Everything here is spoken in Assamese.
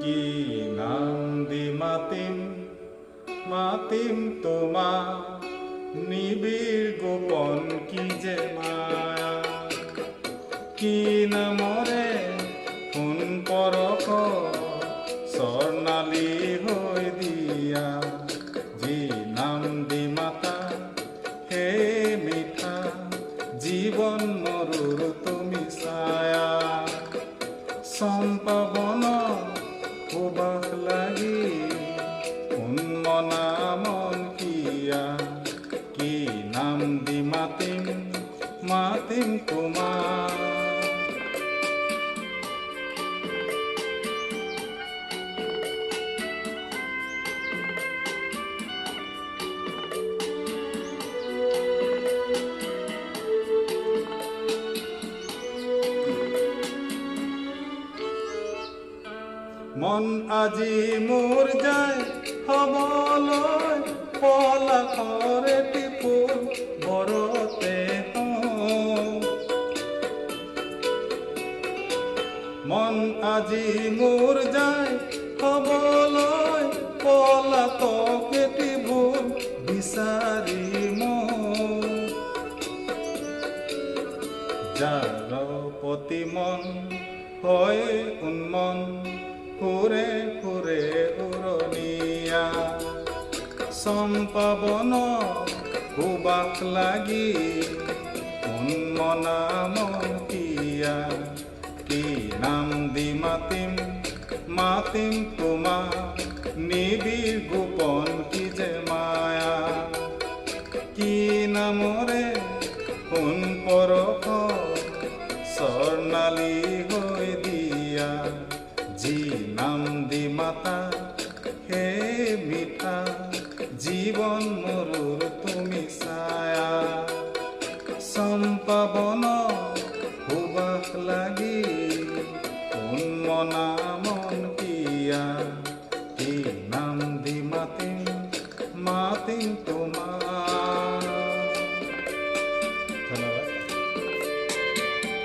কি নাম দি মাতিম মাতিম তোমাক, নিবিড় গোপন কি যে মায়া। কি নামৰে সোণ পৰশ স্বৰ্ণালী হৈ দিয়া, যি নাম দি মাতা সেই মিঠা, জীৱন মৰুৰ তুমি ছায়া। চম্পা বন সুবাস লাগি উন্মনা মন কিয়া, কি নাম দি মাতিম মাতিম তোমাক। মন আজি মোৰ যায় হবলৈ, পলাশৰ এটি ফুল বৰতে হওঁ। মন আজি মোৰ যায় হবলৈ, পলাশক এটি ফুল বিচাৰি মই। যাৰ প্ৰতি মন হয় উন্মন, ফুৰে ফুৰে উৰণীয়া। চম্পা বন সুবাস লাগি উন্মনা মন কিয়া, কি নাম দি মাতিম মাতিম তোমাক, নিবিড় গোপন কি যে মায়া। কি নামৰে সোণ পৰশ স্বৰ্ণালী হৈ দিয়া, যি নাম দি মাতা সেই মিঠা, জীৱন মৰুৰ তুমি ছায়া। চম্পা বন সুবাস লাগি উন্মনা